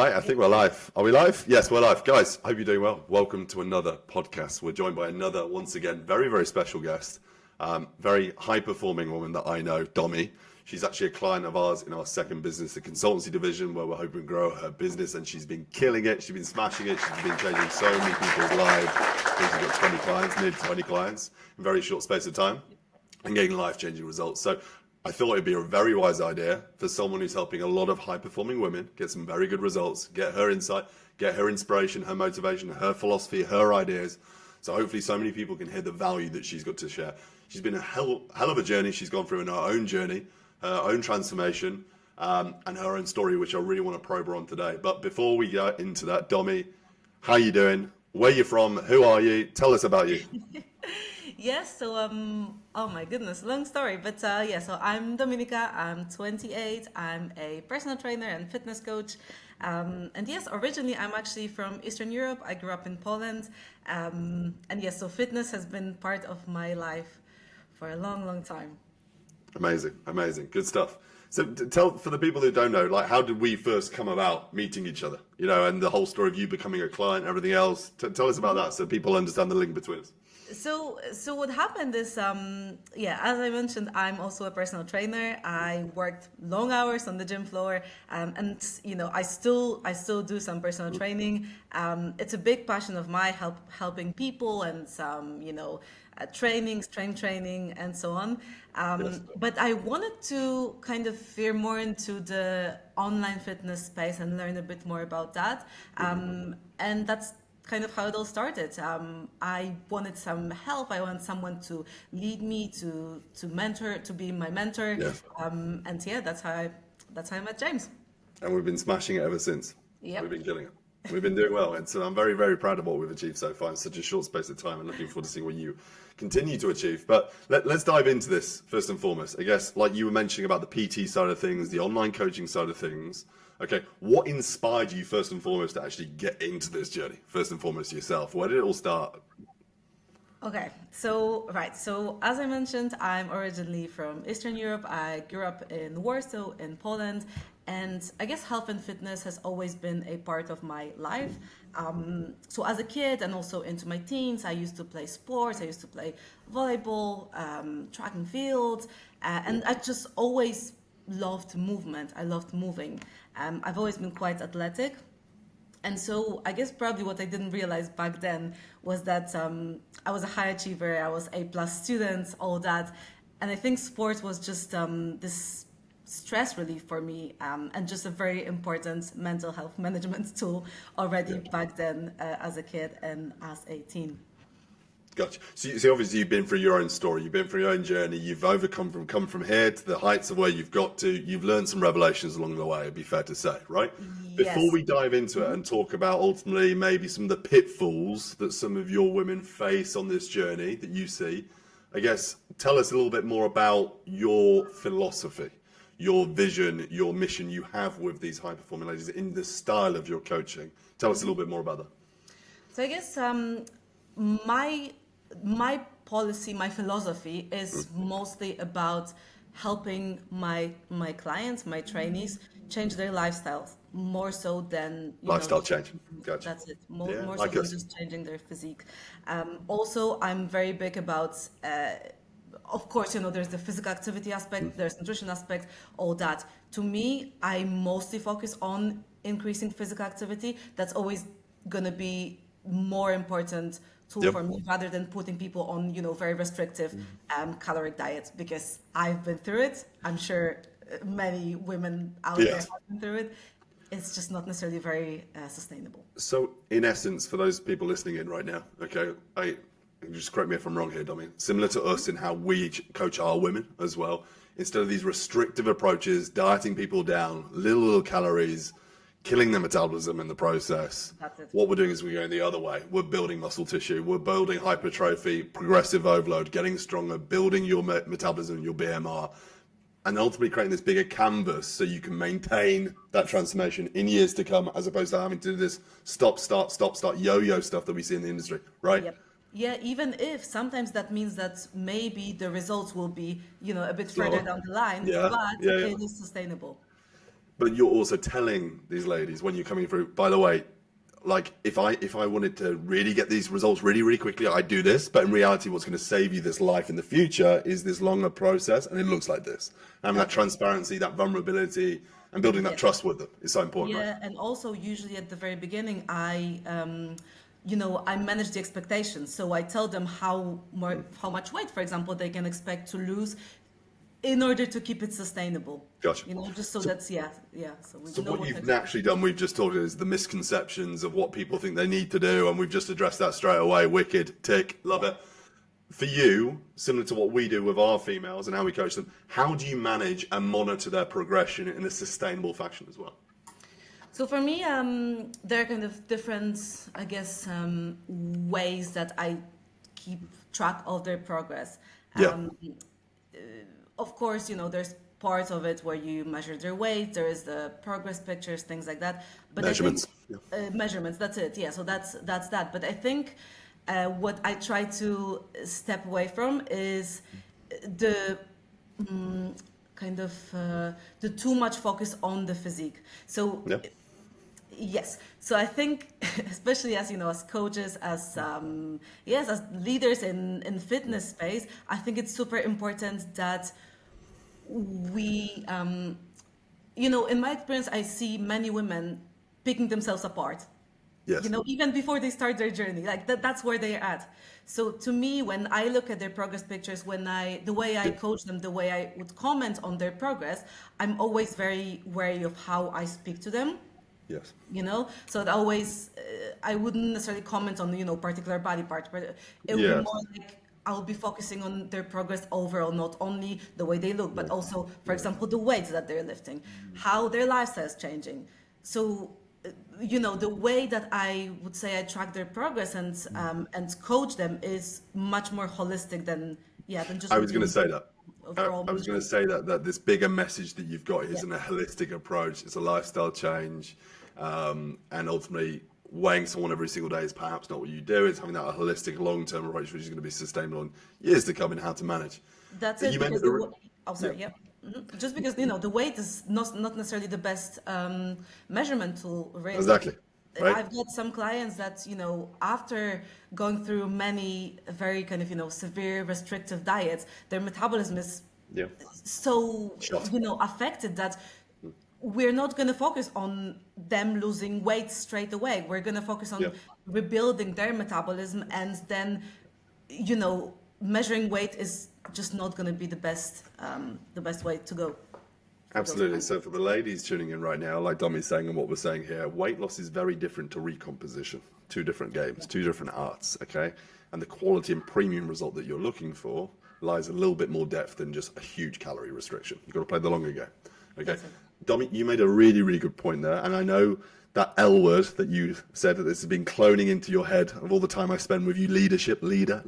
right, I think we're live. Are we live? Yes, we're live. Guys, hope you're doing well. Welcome to another podcast. We're joined by another, once again, very, very special guest. Very high-performing woman that I know, Domi. She's actually a client of ours in our second business, the Consultancy division, where we're hoping to grow her business, and she's been killing it. She's been smashing it. She's been changing so many people's lives. I think she's got 20 clients, nearly 20 clients in a very short space of time, and getting life-changing results. So I thought it'd be a very wise idea for someone who's helping a lot of high-performing women get some very good results, get her insight, get her inspiration, her motivation, her philosophy, her ideas. So hopefully so many people can hear the value that she's got to share. She's been a hell of a journey. She's gone through in her own journey, her own transformation, and her own story, which I really want to probe her on today. But before we get into that, Domi, how you doing? Where you from? Who are you? Tell us about you. Yes, so oh my goodness, long story, but yeah, so I'm Dominika, I'm 28, I'm a personal trainer and fitness coach, and yes, originally I'm actually from Eastern Europe. I grew up in Poland, and yes, so fitness has been part of my life for a long, long time. Amazing, amazing, good stuff. So tell, for the people who don't know, like, how did we first come about meeting each other? You know, and the whole story of you becoming a client, everything else. Tell us about that so people understand the link between us. So what happened is, yeah, as I mentioned, I'm also a personal trainer. I worked long hours on the gym floor, and you know, I still do some personal training. It's a big passion of mine, helping people and some, you know, trainings, strength training, and so on. Yes. But I wanted to kind of veer more into the online fitness space and learn a bit more about that. And that's kind of how it all started. I wanted some help. I wanted someone to lead me, to mentor, to be my mentor. Yes. And yeah, that's how I met James. And we've been smashing it ever since. Yep. We've been killing it. We've been doing well. And so I'm very, very proud of what we've achieved so far in such a short space of time, and looking forward to seeing what you continue to achieve. But let's dive into this first and foremost. I guess, like you were mentioning about the PT side of things, the online coaching side of things. Okay, what inspired you first and foremost to actually get into this journey? First and foremost yourself. Where did it all start? Okay, so right, so as I mentioned, I'm originally from Eastern Europe. I grew up in Warsaw, in Poland, and I guess health and fitness has always been a part of my life. So as a kid and also into my teens, I used to play sports. I used to play volleyball, track and field, and I just always loved movement. I loved moving. I've always been quite athletic. And so I guess probably what I didn't realize back then was that I was a high achiever, I was A+ student, all that. And I think sports was just this stress relief for me, and just a very important mental health management tool already back then, as a kid and as a teen. Gotcha. So obviously you've been through your own story, you've been through your own journey, you've come from here to the heights of where you've got to, you've learned some revelations along the way, it'd be fair to say, right? Yes. Before we dive into it and talk about ultimately maybe some of the pitfalls that some of your women face on this journey that you see, I guess, tell us a little bit more about your philosophy, your vision, your mission you have with these high performing ladies in the style of your coaching. Tell us a little bit more about that. So I guess my policy, my philosophy is mostly about helping my clients, my trainees, change their lifestyles more so than Lifestyle change. Gotcha. That's it. More so like than us. just changing their physique. Also, I'm very big about. Of course, you know, there's the physical activity aspect, there's nutrition aspect, all that. To me, I mostly focus on increasing physical activity. That's always going to be more important tool for me rather than putting people on, you know, very restrictive caloric diets, because I've been through it. I'm sure many women out there have been through it. It's just not necessarily very sustainable. So in essence, for those people listening in right now, okay, just correct me if I'm wrong here, Domi, similar to us in how we coach our women as well, instead of these restrictive approaches, dieting people down, little calories, killing their metabolism in the process. That's it. What we're doing is we're going the other way. We're building muscle tissue. We're building hypertrophy, progressive overload, getting stronger, building your metabolism, your BMR, and ultimately creating this bigger canvas so you can maintain that transformation in years to come, as opposed to having to do this stop, start, yo-yo stuff that we see in the industry, right? Yep. Yeah, even if sometimes that means that maybe the results will be, you know, a bit further down the line, but it is sustainable. but you're also telling these ladies when you're coming through, by the way, like if I wanted to really get these results really quickly, I'd do this. But in reality, what's going to save you this life in the future is this longer process, and it looks like this. Having that transparency, that vulnerability, and building that trust with them is so important, right? Yeah, and also usually at the very beginning, I manage the expectations. So I tell them how much weight, for example, they can expect to lose in order to keep it sustainable. Gotcha. Just so that's yeah. So we So know what to you've expect. naturally done, we've just talked is the misconceptions of what people think they need to do, and we've just addressed that straight away. Wicked, tick, love it. For you, similar to what we do with our females and how we coach them, how do you manage and monitor their progression in a sustainable fashion as well? So for me, there are kind of different, I guess, ways that I keep track of their progress. Yeah. Of course, there's parts of it where you measure their weight. There is the progress pictures, things like that. But Measurements. I think measurements. That's it. Yeah. So that's that. But I think what I try to step away from is the the too much focus on the physique. So. Yeah. Yes. So I think, especially as as coaches, as as leaders in fitness space, I think it's super important that we, in my experience, I see many women picking themselves apart. Yes. Even before they start their journey, like that's where they're at. So to me, when I look at their progress pictures, the way I coach them, the way I would comment on their progress, I'm always very wary of how I speak to them. Yes. So it always I wouldn't necessarily comment on particular body part, but it would be Yes. more like I'll be focusing on their progress overall, not only the way they look, but also, for example, the weights that they're lifting, how their lifestyle is changing. So the way that I would say I track their progress and coach them is much more holistic than just I was going to say that. overall. I was going to say that this bigger message that you've got isn't a holistic approach. It's a lifestyle change, and ultimately weighing someone every single day is perhaps not what you do. It's having that holistic, long-term approach, which is going to be sustainable in years to come, and how to manage. That's You it. mentioned Because sorry. Yeah. Just because the weight is not necessarily the best measurement tool, really. Exactly. Right. I've got some clients that after going through many very kind of severe restrictive diets, their metabolism is Yeah. so Shot. affected that we're not going to focus on them losing weight straight away. We're going to focus on rebuilding their metabolism, and then measuring weight is just not going to be the best way to go. Absolutely. So for the ladies tuning in right now, like Domi's saying and what we're saying here, weight loss is very different to recomposition. Two different games, two different arts, okay? And the quality and premium result that you're looking for lies a little bit more depth than just a huge calorie restriction. You've got to play the longer game, okay? Domi, you made a really, really good point there. And I know that L word that you said, that this has been cloning into your head of all the time I spend with you, leadership, leader.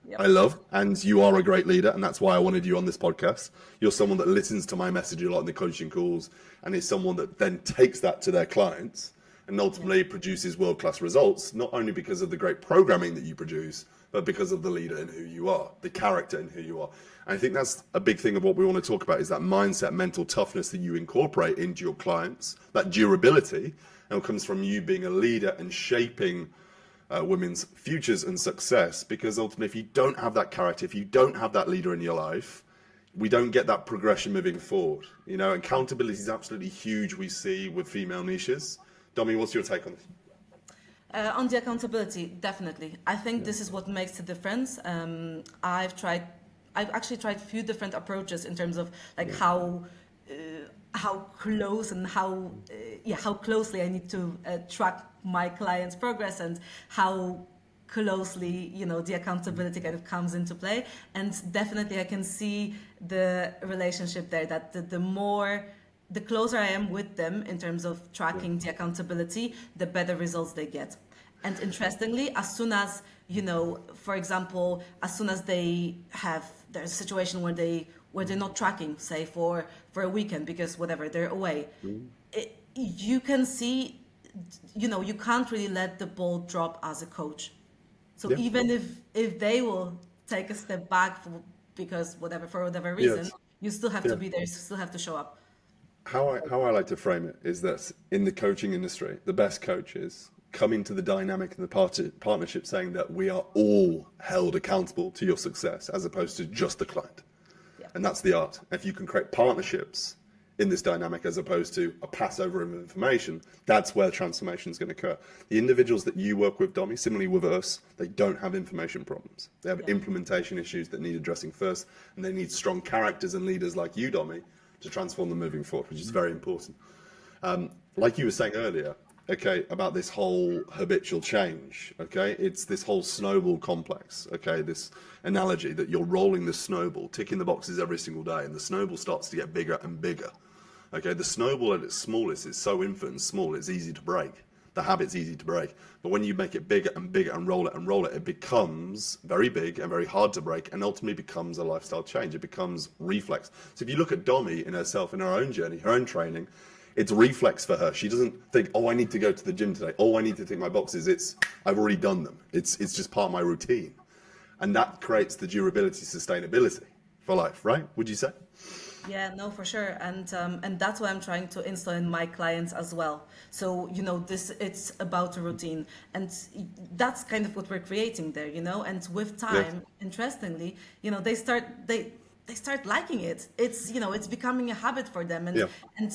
Yep. I love, and you are a great leader, and that's why I wanted you on this podcast. You're someone that listens to my message a lot in the coaching calls, and is someone that then takes that to their clients and ultimately produces world-class results, not only because of the great programming that you produce, but because of the leader in who you are, the character in who you are. And I think that's a big thing of what we want to talk about, is that mindset, mental toughness that you incorporate into your clients, that durability, and it comes from you being a leader and shaping women's futures and success. Because ultimately, if you don't have that character, if you don't have that leader in your life, we don't get that progression moving forward. Accountability is absolutely huge, we see with female niches. Domi, what's your take on this? On the accountability, definitely. I think this is what makes the difference. I've actually tried a few different approaches in terms of like how close and how closely I need to track my client's progress, and how closely the accountability kind of comes into play. And definitely I can see the relationship there, that the closer I am with them in terms of tracking the accountability, the better results they get. And interestingly, as soon as for example, as soon as there's a situation where they're not tracking, say for a weekend because whatever, they're away, you can see you can't really let the ball drop as a coach. So even if they will take a step back for whatever reason, you still have to be there, you still have to show up. how I like to frame it is that in the coaching industry, the best coaches come into the dynamic and the partnership saying that we are all held accountable to your success as opposed to just the client. Yeah. And that's the art. If you can create partnerships in this dynamic as opposed to a passover of information, that's where transformation is going to occur. The individuals that you work with, Domi, similarly with us, they don't have information problems. They have implementation issues that need addressing first, and they need strong characters and leaders like you, Domi, to transform them moving forward, which is very important. Like you were saying earlier, okay, about this whole habitual change, okay, it's this whole snowball complex, okay, this analogy that you're rolling the snowball, ticking the boxes every single day, and the snowball starts to get bigger and bigger. Okay, the snowball at its smallest is so infant and small, it's easy to break. The habit's easy to break. But when you make it bigger and bigger and roll it, it becomes very big and very hard to break, and ultimately becomes a lifestyle change. It becomes reflex. So if you look at Domi in herself, in her own journey, her own training, it's reflex for her. She doesn't think, oh, I need to go to the gym today. Oh, I need to tick my boxes. It's, I've already done them. It's just part of my routine. And that creates the durability, sustainability for life, right? Would you say? Yeah, no, for sure. And that's what I'm trying to instill in my clients as well. So, it's about a routine. And that's kind of what we're creating there, and with time, interestingly, they start liking it. It's becoming a habit for them. And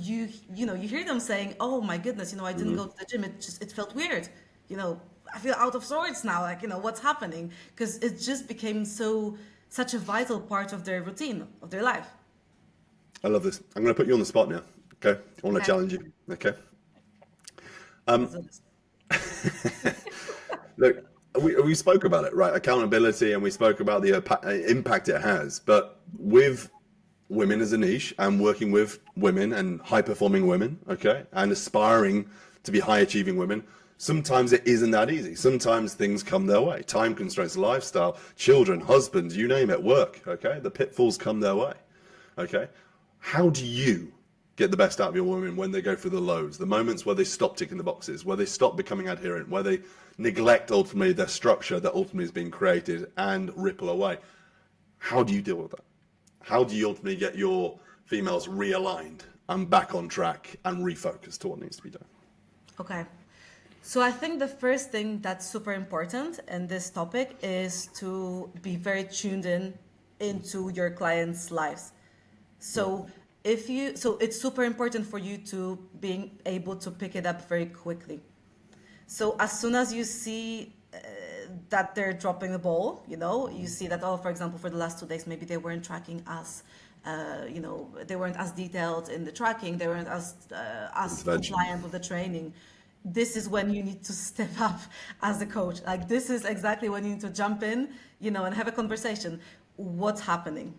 you hear them saying, oh my goodness, I didn't go to the gym. It felt weird. I feel out of sorts now. Like, what's happening? Because it just became such a vital part of their routine, of their life. I love this. I'm going to put you on the spot now. Okay. I want to challenge you. Okay. Look, we spoke about it, right? Accountability, and we spoke about the impact it has. But with women as a niche, and working with women and high-performing women, okay, and aspiring to be high-achieving women, sometimes it isn't that easy. Sometimes things come their way. Time constraints, lifestyle, children, husbands, you name it, work, okay? The pitfalls come their way, okay? How do you get the best out of your women when they go through the lows, the moments where they stop ticking the boxes, where they stop becoming adherent, where they neglect ultimately their structure that ultimately is being created and ripple away? How do you deal with that? How do you ultimately get your females realigned and back on track and refocused to what needs to be done? Okay. So I think the first thing that's super important in this topic is to be very tuned into your clients' lives. So it's super important for you to being able to pick it up very quickly. So as soon as you see that they're dropping the ball, you see that, for example, for the last 2 days, maybe they weren't tracking as, they weren't as detailed in the tracking, they weren't as compliant with the training. This is when you need to step up as a coach. Like, this is exactly when you need to jump in, and have a conversation. What's happening?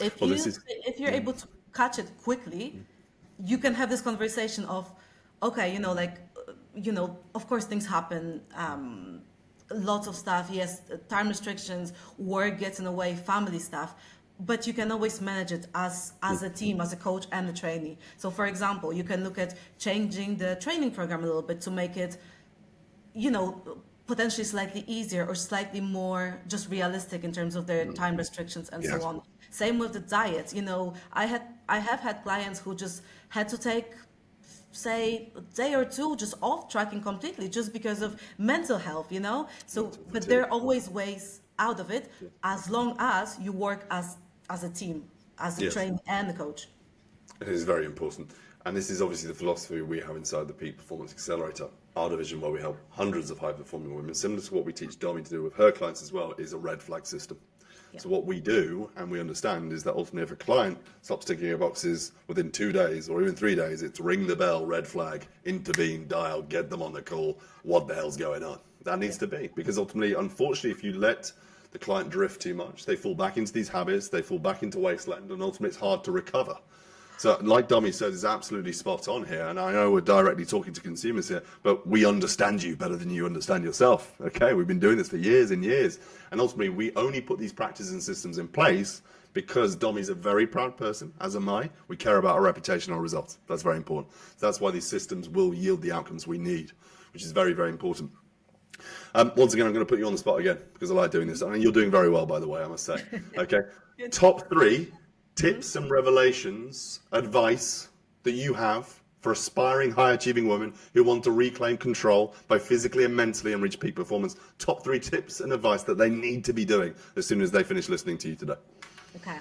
If you're able to catch it quickly, you can have this conversation of, okay, of course things happen, lots of stuff, yes, time restrictions, work gets in the way, family stuff, but you can always manage it as a team, as a coach and a trainee. So for example, you can look at changing the training program a little bit to make it, potentially slightly easier or slightly more just realistic in terms of their time restrictions and so on. Same with the diet. I have had clients who just had to take, say, a day or two just off tracking completely just because of mental health, So, but there are always ways out of it as long as you work as a team, as a trainer and a coach. It is very important. And this is obviously the philosophy we have inside the Peak Performance Accelerator, our division, where we help hundreds of high-performing women. Similar to what we teach Domi to do with her clients as well, is a red flag system. Yeah. So what we do, and we understand, is that ultimately if a client stops ticking your boxes within 2 days or even 3 days, it's ring the bell, red flag, intervene, dial, get them on the call. What the hell's going on? That needs to be. Because ultimately, unfortunately, if you let the client drift too much, they fall back into these habits, they fall back into wasteland, and ultimately it's hard to recover. So like Domi said, it's absolutely spot on here. And I know we're directly talking to consumers here, but we understand you better than you understand yourself. Okay, we've been doing this for years and years. And ultimately, we only put these practices and systems in place because Domi's a very proud person, as am I. We care about our reputation and our results. That's very important. So that's why these systems will yield the outcomes we need, which is very, very important. Once again, I'm going to put you on the spot again because I like doing this. I mean, you're doing very well, by the way, I must say. Okay, top three Tips and revelations, advice that you have for aspiring high-achieving women who want to reclaim control both physically and mentally and reach peak performance. Top 3 tips and advice that they need to be doing as soon as they finish listening to you today. Okay.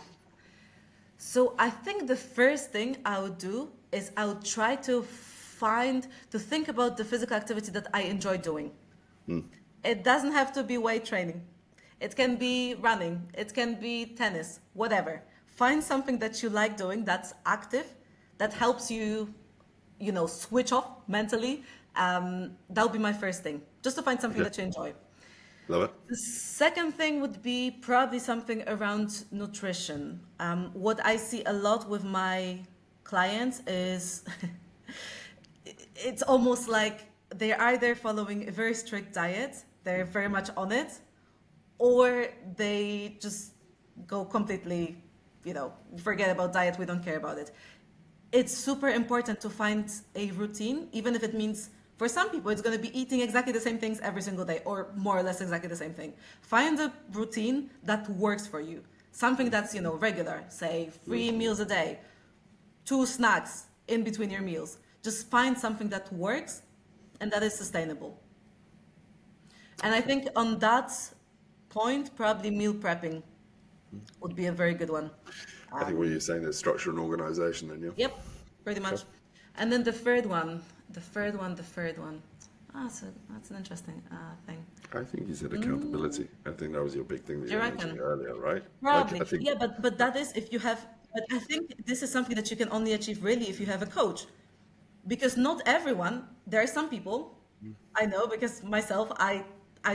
So I think the first thing I would do is I would try to think about the physical activity that I enjoy doing. It doesn't have to be weight training. It can be running. It can be tennis, whatever. Find something that you like doing that's active, that helps you, switch off mentally. That would be my first thing, just to find something that you enjoy. Love it. The second thing would be probably something around nutrition. What I see a lot with my clients is it's almost like they're either following a very strict diet, they're very much on it, or they just go completely, forget about diet, we don't care about it. It's super important to find a routine, even if it means, for some people, it's going to be eating exactly the same things every single day, or more or less exactly the same thing. Find a routine that works for you. Something that's, regular, say 3 meals a day, 2 snacks in between your meals. Just find something that works and that is sustainable. And I think on that point, probably meal prepping would be a very good one. I think what you're saying is structure and organization then, yeah? Yep, pretty much. Okay. And then the third one. That's an interesting thing. I think you said accountability. I think that was your big thing that you mentioned earlier, right? Probably. I think... Yeah, but that is if you have, but I think this is something that you can only achieve really if you have a coach. Because not everyone, there are some people, I know, because myself, I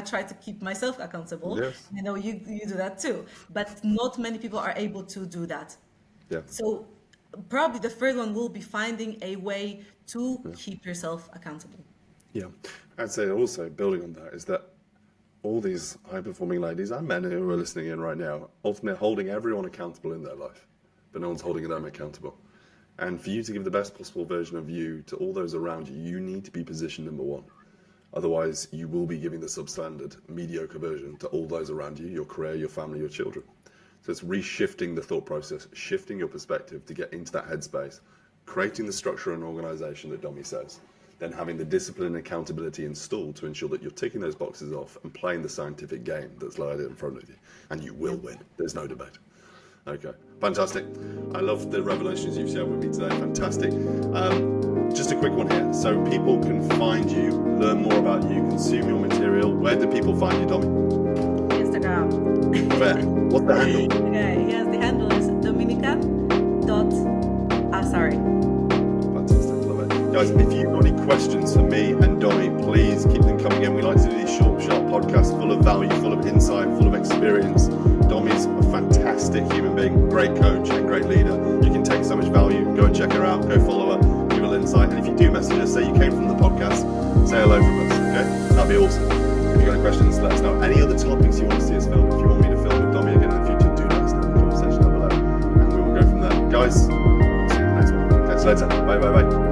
try to keep myself accountable. Yes. You do that too. But not many people are able to do that. Yeah. So probably the third one will be finding a way to keep yourself accountable. Yeah. I'd say also, building on that, is that all these high-performing ladies and men who are listening in right now, ultimately holding everyone accountable in their life, but no one's holding them accountable. And for you to give the best possible version of you to all those around you, you need to be position number 1. Otherwise, you will be giving the substandard, mediocre version to all those around you, your career, your family, your children. So it's reshifting the thought process, shifting your perspective to get into that headspace, creating the structure and organization that Domi says, then having the discipline and accountability installed to ensure that you're ticking those boxes off and playing the scientific game that's laid in front of you. And you will win. There's no debate. Okay, fantastic. I love the revelations you've shared with me today. Fantastic. Just a quick one here. So people can find you, learn more about you, consume your material. Where do people find you, Domi? Instagram. Where? What's the handle? Okay, yes, the handle is Dominika.Asare. Fantastic, love it. Guys, if you've got any questions for me and Domi, please keep them coming in. We like to do these short, sharp podcasts full of value, full of insight, full of experience. Domi's a fantastic human being, great coach and great leader. You can take so much value. Go and check her out. Go follow her. Give her insight. And if you do message us, say you came from the podcast, say hello from us, okay? That'd be awesome. If you've got any questions, let us know. Any other topics you want to see us film, if you want me to film with Domi again in the future, do let us know in the comment section down below. And we will go from there. Guys, see you in the next one. Catch you later. Bye, bye, bye.